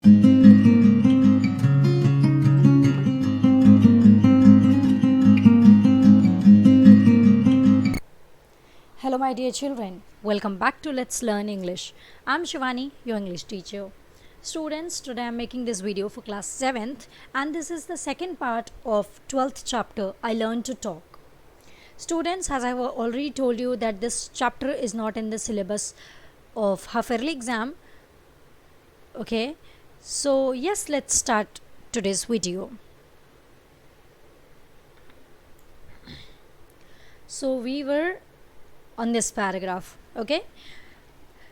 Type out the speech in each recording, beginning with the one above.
Hello, my dear children. Welcome back to Let's Learn English. I'm Shivani, your English teacher. Students, today I'm making this video for class 7th, and this is the second part of 12th chapter, I Learned to Talk. Students, as I've already told you that this chapter is not in the syllabus of half yearly exam. Okay, so yes, let's start today's video. So we were on this paragraph, okay?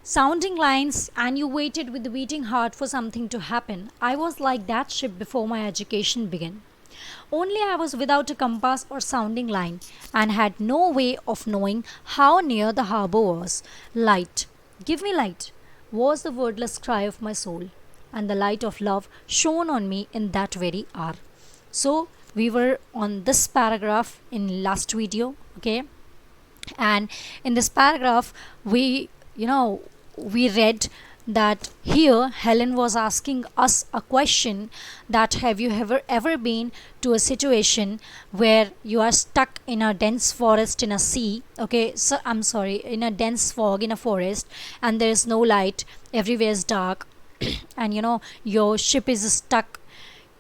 Sounding lines, and you waited with a beating heart for something to happen. I was like that ship before my education began. Only I was without a compass or sounding line, and had no way of knowing how near the harbour was. Light, give me light, was the wordless cry of my soul, and the light of love shone on me in that very hour. So we were on this paragraph in last video, okay? And in this paragraph we read that here Helen was asking us a question, that have you ever been to a situation where you are stuck in a dense forest in a sea, okay, so I'm sorry, in a dense fog in a forest, and there is no light, everywhere is dark and your ship is stuck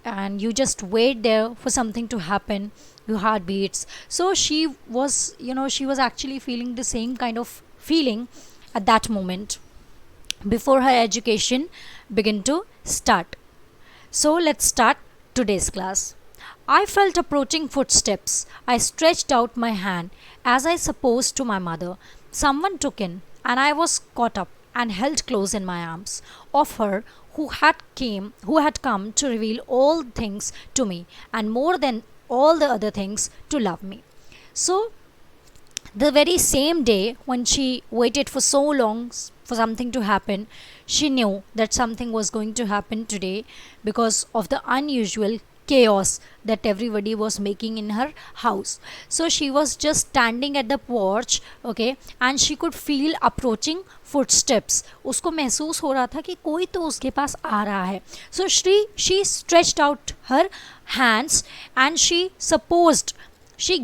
and you just wait there for something to happen, your heart beats. So she was actually feeling the same kind of feeling at that moment before her education began to start. So let's start today's class. I felt approaching footsteps. I stretched out my hand, as I supposed to my mother. Someone took in, and I was caught up and held close in my arms of her who had come to reveal all things to me, and more than all the other things, to love me. So the very same day when she waited for so long for something to happen, she knew that something was going to happen today because of the unusual chaos that everybody was making in her house. So she was just standing at the porch, okay, and she could feel approaching footsteps. उसको महसूस हो रहा था कि कोई तो उसके पास आ रहा है. So she stretched out her hands and she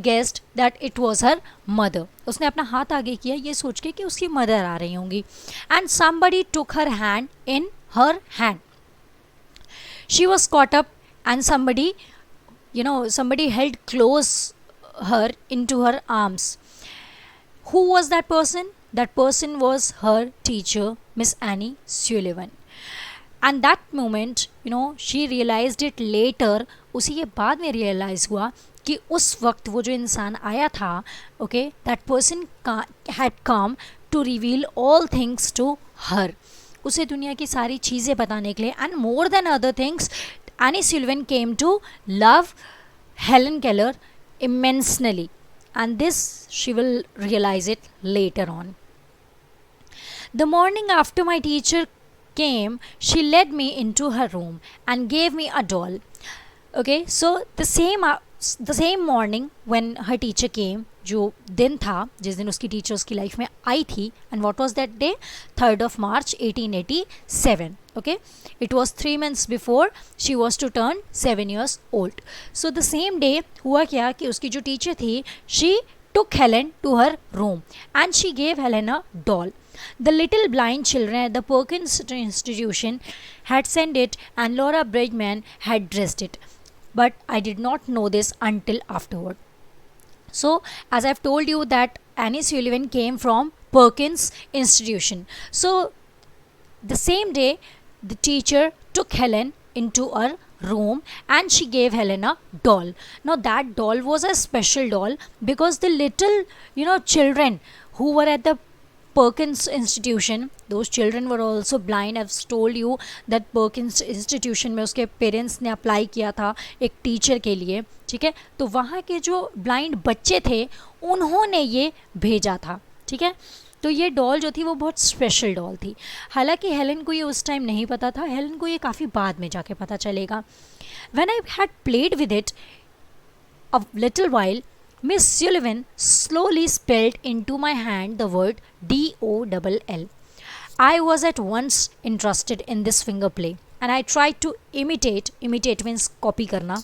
guessed that it was her mother. उसने अपना हाथ आगे किया ये सोच के कि उसकी मदर आ रही होंगी. And somebody took her hand in her hand. She was caught up, and somebody held close her into her arms. Who was that person? That person was her teacher, Miss Annie Sullivan. And that moment, she realized it later. उसी के बाद में realize हुआ कि उस वक्त वो जो इंसान आया था, okay, that person had come to reveal all things to her. उसे दुनिया की सारी चीज़ें बताने के लिए, and more than other things, Annie Sullivan came to love Helen Keller immensely, and this she will realize it later on. The morning after my teacher came, she led me into her room and gave me a doll. Okay, so the same morning when her teacher came, जो दिन था जिस दिन उसकी teacher उसकी life में आई थी, and what was that day? 3rd of March 1887. Okay, it was 3 months before she was to turn 7 years old. So the same day हुआ क्या कि उसकी जो टीचर थी, she took Helen to her room and she gave Helen a doll. The little blind children at the Perkins Institution had sent it, and Laura Bridgman had dressed it. But I did not know this until afterward. So, as I've told you that Annie Sullivan came from Perkins Institution. So, the same day, the teacher took Helen into her room and she gave Helen a doll. Now, that doll was a special doll because the little, children who were at the Perkins Institution, those children were also blind. I've told you that Perkins Institution में उसके parents ने apply किया था एक teacher के लिए, ठीक है, तो वहाँ के जो ब्लाइंड बच्चे थे उन्होंने ये भेजा था, ठीक है. तो ये डॉल जो थी वो बहुत स्पेशल डॉल थी. हालांकि हेलन को ये उस टाइम नहीं पता था, हेलन को ये काफ़ी बाद में जाके पता चलेगा. When I had played with it a little while, Miss Sullivan slowly spelled into my hand the word DOLL. I was at once interested in this finger play. and I tried to imitate means copy करना,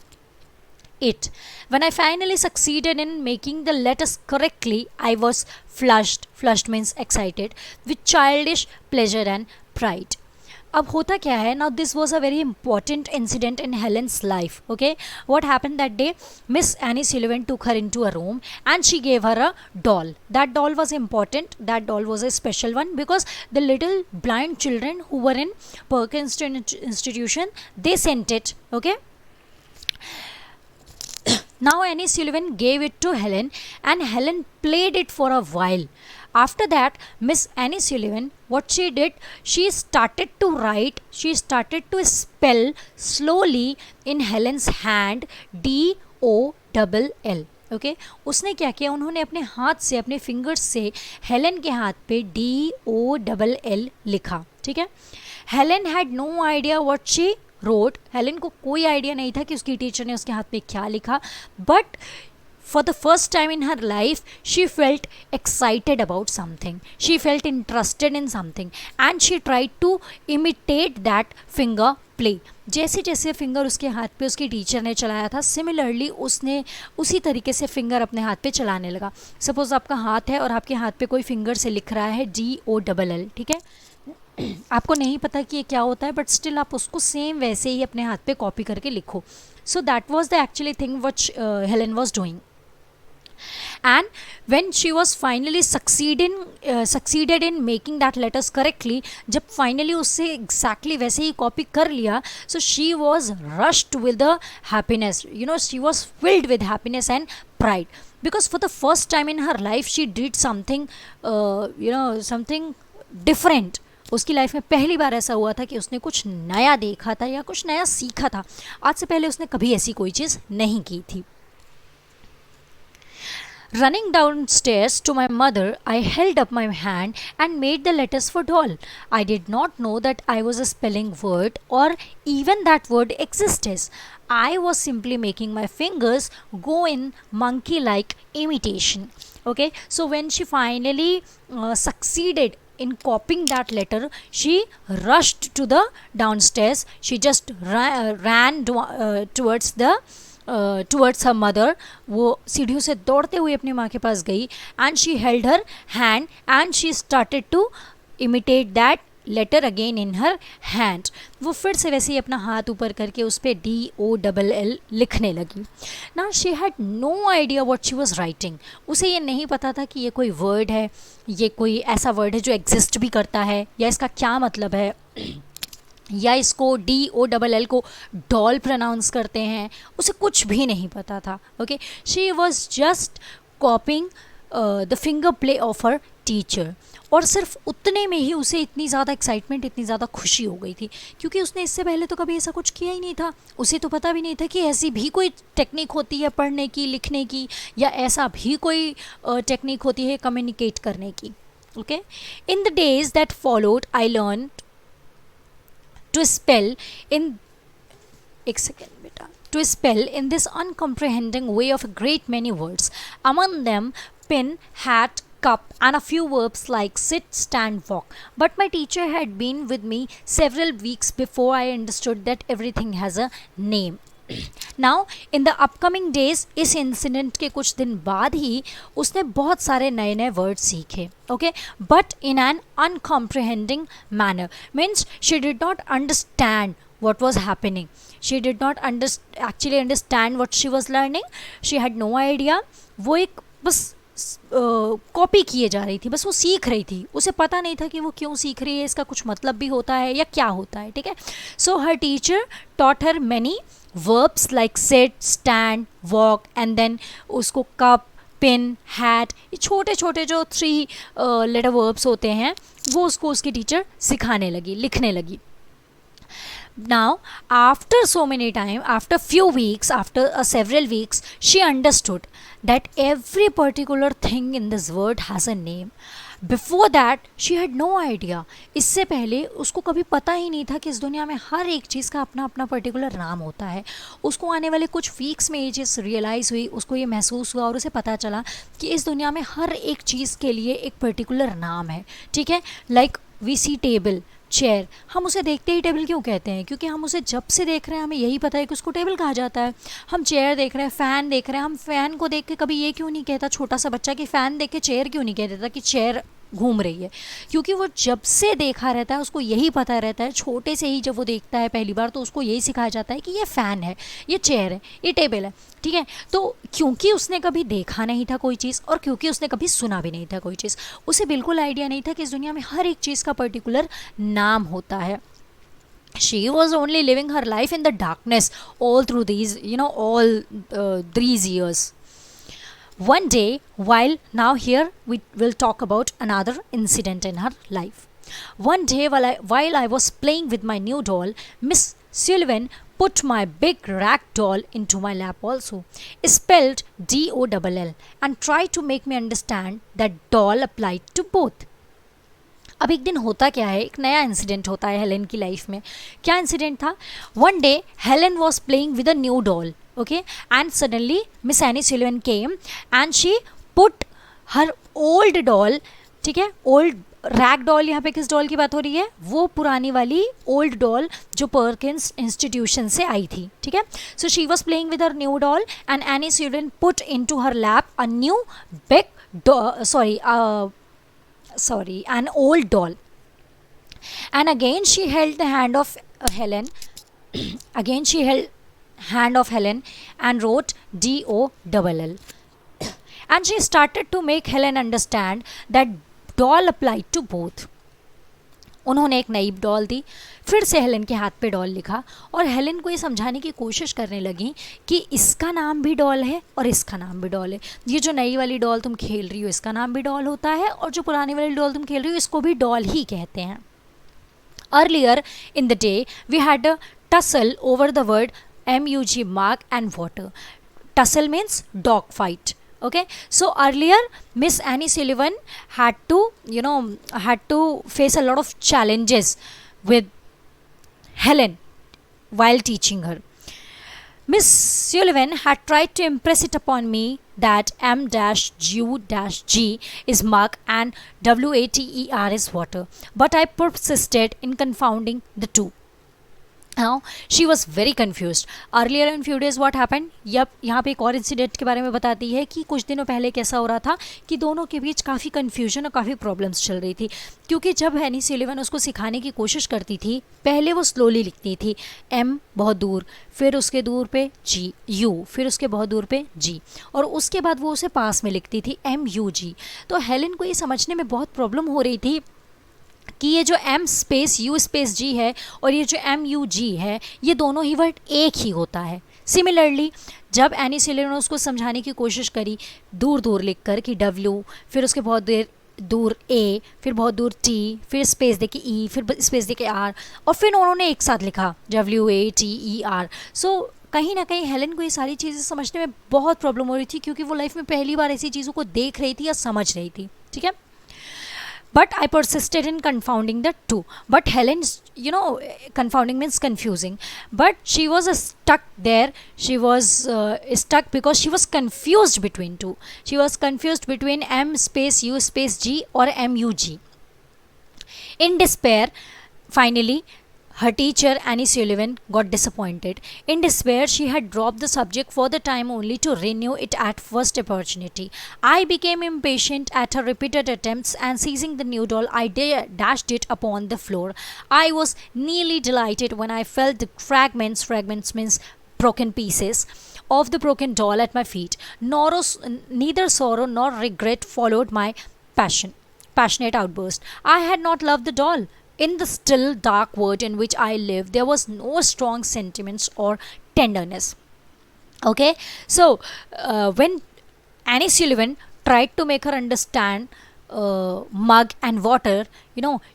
it. When I finally succeeded in making the letters correctly, I was flushed. Flushed means excited with childish pleasure and pride. अब होता क्या है, now this was a very important incident in Helen's life. Okay, what happened that day? Miss Annie Sullivan took her into a room and she gave her a doll. That doll was important. That doll was a special one because the little blind children who were in Perkins institution, they sent it. Okay. Now Annie Sullivan gave it to Helen and Helen played it for a while. After that, Miss Annie Sullivan, what she did, she started to write, she started to spell slowly in Helen's hand DOLL. Okay, उसने क्या किया, उन्होंने अपने हाथ से, अपने fingers से Helen के हाथ पे DOLL लिखा. ठीक है. Helen had no idea what she wrote. Helen को कोई आइडिया नहीं था कि उसकी टीचर ने उसके हाथ पे क्या लिखा. But for the first time in her life, she felt excited about something. She felt interested in something and she tried to imitate that finger play. जैसे जैसे फिंगर उसके हाथ पे उसकी टीचर ने चलाया था, सिमिलरली उसने उसी तरीके से फिंगर अपने हाथ पे चलाने लगा. सपोज आपका हाथ है और आपके हाथ पे कोई फिंगर से लिख रहा है DOLL. ठीक है. आपको नहीं पता कि ये क्या होता है, बट स्टिल आप उसको सेम वैसे ही अपने हाथ पे कॉपी करके लिखो. So that was the actually thing which Helen was doing. And when she was finally succeeded in making that letters correctly, जब finally उससे exactly वैसे ही copy कर लिया, so she was rushed with the happiness. You know, she was filled with happiness and pride because for the first time in her life she did something, something different. उसकी life में पहली बार ऐसा हुआ था कि उसने कुछ नया देखा था या कुछ नया सीखा था. आज से पहले उसने कभी ऐसी कोई चीज़ नहीं की थी. Running downstairs to my mother, I held up my hand and made the letters for doll. I did not know that I was a spelling word or even that word existed. I was simply making my fingers go in monkey-like imitation. Okay, so when she finally succeeded in copying that letter, she rushed to the downstairs. She just ran towards her mother. वो सीढ़ियों से दौड़ते हुए अपनी माँ के पास गई and she held her hand and she started to imitate that letter again in her hand. वो फिर से वैसे ही अपना हाथ ऊपर करके उस पर DOLL लिखने लगी. Now she had no idea what she was writing. उसे ये नहीं पता था कि ये कोई वर्ड है, ये कोई ऐसा वर्ड है जो एग्जिस्ट भी करता है या इसका क्या मतलब है या इसको DOLL को डॉल प्रोनाउंस करते हैं. उसे कुछ भी नहीं पता था. Okay, she was just copying the finger play of her teacher. और सिर्फ उतने में ही उसे इतनी ज़्यादा एक्साइटमेंट, इतनी ज़्यादा खुशी हो गई थी क्योंकि उसने इससे पहले तो कभी ऐसा कुछ किया ही नहीं था. उसे तो पता भी नहीं था कि ऐसी भी कोई टेक्निक होती है पढ़ने की, लिखने की, या ऐसा भी कोई टेक्निक होती है कम्युनिकेट करने की. Okay, in the days that followed I learn to spell in this uncomprehending way of a great many words. Among them, pin, hat, cup, and a few verbs like sit, stand, walk. But my teacher had been with me several weeks before I understood that everything has a name. Now in the upcoming days, इस incident के कुछ दिन बाद ही उसने बहुत सारे नए नए वर्ड सीखे. Okay, but in an uncomprehending manner. Means she did not understand what was happening. She did not actually understand what she was learning. She had no idea. वो एक बस कॉपी किए जा रही थी, बस वो सीख रही थी. उसे पता नहीं था कि वो क्यों सीख रही है, इसका कुछ मतलब भी होता है या क्या होता है. ठीक है. सो हर teacher taught her many verbs like sit, stand, walk, and then उसको cup, pin, hat, ये छोटे छोटे जो 3 letter verbs होते हैं वो उसको उसकी टीचर सिखाने लगी, लिखने लगी. Now, after so many time, after few weeks, after several weeks, she understood that every particular thing in this word has a name. Before that, she had no idea. इससे पहले उसको कभी पता ही नहीं था कि इस दुनिया में हर एक चीज़ का अपना अपना पर्टिकुलर नाम होता है. उसको आने वाले कुछ वीक्स में ये चीज़ रियलाइज़ हुई, उसको ये महसूस हुआ और उसे पता चला कि इस दुनिया में हर एक चीज़ के लिए एक पर्टिकुलर नाम है. ठीक है. Like we see table, chair, हम उसे देखते ही टेबल क्यों कहते हैं? क्योंकि हम उसे जब से देख रहे हैं हमें यही पता है कि उसको टेबल कहा जाता है। हम चेयर देख रहे हैं, फ़ैन देख रहे हैं, हम फ़ैन को देख के कभी ये क्यों नहीं कहता छोटा सा बच्चा कि फ़ैन देख के चेयर क्यों नहीं कह देता कि चेयर घूम रही है? क्योंकि वो जब से देखा रहता है उसको यही पता रहता है, छोटे से ही जब वो देखता है पहली बार तो उसको यही सिखाया जाता है कि ये फ़ैन है, ये चेयर है, ये टेबल है, ठीक है। तो क्योंकि उसने कभी देखा नहीं था कोई चीज़ और क्योंकि उसने कभी सुना भी नहीं था कोई चीज़, उसे बिल्कुल आइडिया नहीं था कि इस दुनिया में हर एक चीज़ का पर्टिकुलर नाम होता है। She was only living her life in the darkness all through these, these years. One day, now here we will talk about another incident in her life. One day, while I was playing with my new doll, Miss Sullivan put my big rag doll into my lap also, spelled DOLL, and tried to make me understand that doll applied to both. अब एक दिन होता क्या है, एक नया incident होता है हेलेन की लाइफ में। क्या इंसिडेंट था? One day Helen was playing with a new doll, okay, and suddenly miss any Sullivan came and she put her old doll, ठीक है, ओल्ड रैग डॉल, यहाँ पे किस डॉल की बात हो रही है? वो पुरानी वाली ओल्ड डॉल जो पर्किंस इंस्टीट्यूशन से आई थी, ठीक है। So she was playing with her new doll and Annie Sullivan put into her lap a new big an old doll, and again she held the hand of Helen. Again she held hand of Helen and wrote DOLL, and she started to make Helen understand that doll applied to both. उन्होंने एक नई doll दी, फिर से Helen के हाथ पे doll लिखा और हेलेन को ये समझाने की कोशिश करने लगी कि इसका नाम भी डॉल है और इसका नाम भी डॉल है। ये जो नई वाली डॉल तुम खेल रही हो इसका नाम भी डॉल होता है और जो पुरानी वाली डॉल तुम खेल रही हो इसको भी डॉल ही कहते हैं। Earlier in the day we had a tussle over the word MUG, mug and water. Tussle means dog fight. Okay, so earlier Miss Annie Sullivan had to face a lot of challenges with Helen while teaching her. Miss Sullivan had tried to impress it upon me that M-U-G is mug and WATER is water, but I persisted in confounding the two. Now she was very confused. Earlier in few days what happened? Yup यहाँ पे एक और incident के बारे में बताती है कि कुछ दिनों पहले कैसा हो रहा था कि दोनों के बीच काफ़ी कन्फ्यूजन और काफ़ी प्रॉब्लम्स चल रही थी, क्योंकि जब एनी सुलिवन उसको सिखाने की कोशिश करती थी पहले वो स्लोली लिखती थी, M बहुत दूर, फिर उसके दूर पे G, U, फिर उसके बहुत दूर पे G, और उसके बाद वो उसे पास में लिखती थी MUG। तो हेलेन को ये समझने में बहुत प्रॉब्लम हो रही थी कि ये जो M space U space G है और ये जो MUG है ये दोनों ही वर्ड एक ही होता है। सिमिलरली जब एनी सुलिवन ने उसको समझाने की कोशिश करी दूर दूर लिख कर कि W, फिर उसके बहुत देर दूर A, फिर बहुत दूर T, फिर स्पेस दे के E, फिर स्पेस दे के R, और फिर उन्होंने एक साथ लिखा WATER। सो कहीं ना कहीं हेलेन को ये सारी चीज़ें समझने में बहुत प्रॉब्लम हो रही थी, क्योंकि वो लाइफ में पहली बार ऐसी चीज़ों को देख रही थी या समझ रही थी, ठीक है। But I persisted in confounding the two. But Helen's, confounding means confusing. But she was stuck there. She was stuck because she was confused between two. She was confused between M space U space G or MUG. In despair, finally, her teacher, Annie Sullivan, got disappointed. In despair, she had dropped the subject for the time only to renew it at first opportunity. I became impatient at her repeated attempts, and seizing the new doll, I dashed it upon the floor. I was nearly delighted when I felt the fragments means broken pieces, of the broken doll at my feet. Neither sorrow nor regret followed my passionate outburst. I had not loved the doll. In the still dark world in which I live, there was no strong sentiments or tenderness. Okay, so when Annie Sullivan tried to make her understand mug and water,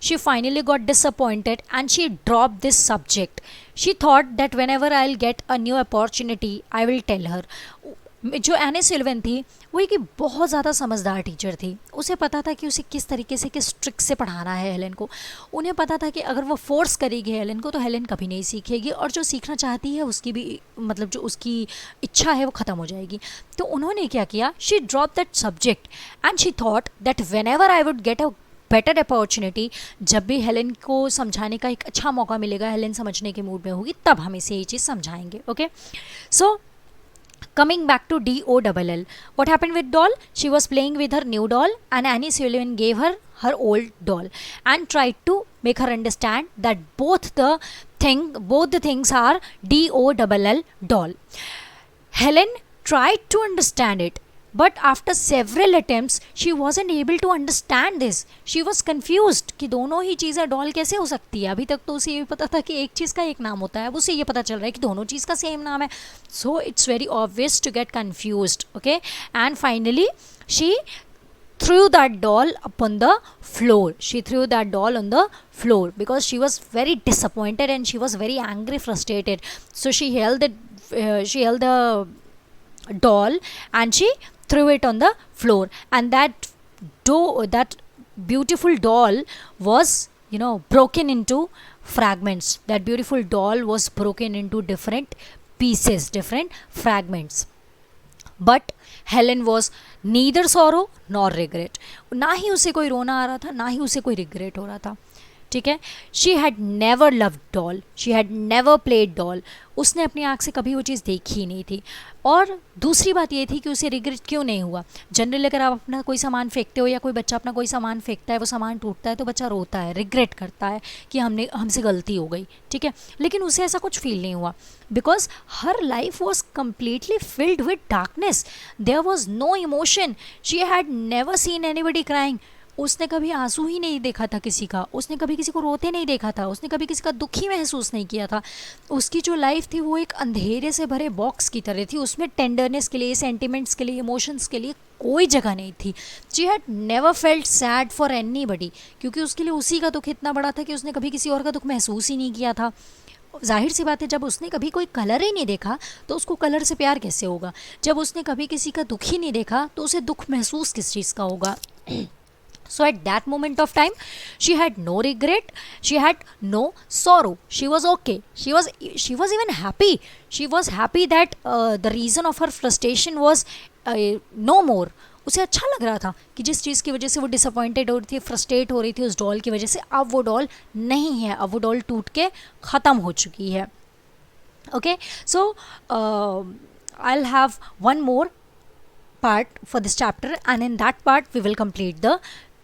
she finally got disappointed and she dropped this subject. She thought that whenever I'll get a new opportunity, I will tell her. जो any Sullivan थी वो एक बहुत ज़्यादा समझदार teacher थी। उसे पता था कि उसे किस तरीके से किस ट्रिक से पढ़ाना है हेलेन को। उन्हें पता था कि अगर वो फोर्स करेगी हेलेन को तो हेलेन कभी नहीं सीखेगी, और जो सीखना चाहती है उसकी भी जो उसकी इच्छा है वो ख़त्म हो जाएगी। तो उन्होंने क्या किया, she drop that subject and she thought that when ever I would get a better opportunity, जब भी हेलेन को समझाने का एक अच्छा मौका मिलेगा, हेलेन समझने के मूड में होगी, तब हम इसे ये चीज़ समझाएंगे. Okay, so coming back to DOLL, what happened with doll? She was playing with her new doll, and Annie Sullivan gave her her old doll and tried to make her understand that both the things are DOLL, doll. Helen tried to understand it, but after several attempts she wasn't able to understand this. She was confused कि दोनों ही चीज़ें doll कैसे हो सकती है. अभी तक तो उसे ये पता था कि एक चीज़ का एक नाम होता है, अब उसे ये पता चल रहा है कि दोनों चीज़ का सेम नाम है. So it's very obvious to get confused. Okay, and finally she threw that doll upon the floor. She threw that doll on the floor because she was very disappointed and she was very angry, frustrated. So she held the doll and she threw it on the floor, and that beautiful doll was, broken into fragments. That beautiful doll was broken into different pieces, different fragments. But Helen was neither sorrow nor regret. ना ही उसे कोई रोना आ रहा था, ना ही उसे कोई regret हो रहा था. ठीक है, she had never loved doll, she had never played doll. उसने अपनी आँख से कभी वो चीज़ देखी ही नहीं थी. और दूसरी बात ये थी कि उसे रिग्रेट क्यों नहीं हुआ. जनरली अगर आप अपना कोई सामान फेंकते हो या कोई बच्चा अपना कोई सामान फेंकता है, वो सामान टूटता है, तो बच्चा रोता है, रिग्रेट करता है कि हमसे गलती हो गई. ठीक है, लेकिन उसे ऐसा कुछ फील नहीं हुआ, because her life was completely filled with darkness. There was no emotion. She had never seen anybody crying. उसने कभी आंसू ही नहीं देखा था किसी का, उसने कभी किसी को रोते नहीं देखा था, उसने कभी किसी का दुख ही महसूस नहीं किया था. उसकी जो लाइफ थी वो एक अंधेरे से भरे बॉक्स की तरह थी. उसमें टेंडरनेस के लिए, सेंटिमेंट्स के लिए, इमोशंस के लिए कोई जगह नहीं थी. She had never felt sad for anybody, क्योंकि उसके लिए उसी का दुख इतना बड़ा था कि उसने कभी किसी और का दुख महसूस ही नहीं किया था. जाहिर सी बात है, जब उसने कभी कोई कलर ही नहीं देखा तो उसको कलर से प्यार कैसे होगा. जब उसने कभी किसी का दुख ही नहीं देखा तो उसे दुख महसूस किस चीज़ का होगा. So at that moment of time, she had no regret, she had no sorrow. She was okay. She was even happy. She was happy that the reason of her frustration was no more. उसे अच्छा लग रहा था कि जिस चीज़ की वजह से वो डिसअपॉइंटेड हो रही थी, फ्रस्ट्रेट हो रही थी उस डॉल की वजह से, अब वो डॉल नहीं है, अब वो डॉल टूट के ख़त्म हो चुकी है. Okay, so I'll have one more part for this chapter, and in that part we will complete the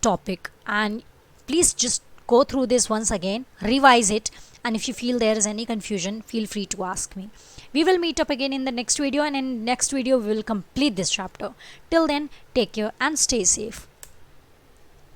topic. And please just go through this once again, revise it, and if you feel there is any confusion, feel free to ask me. We will meet up again in the next video, and in next video we will complete this chapter. Till then, take care and stay safe.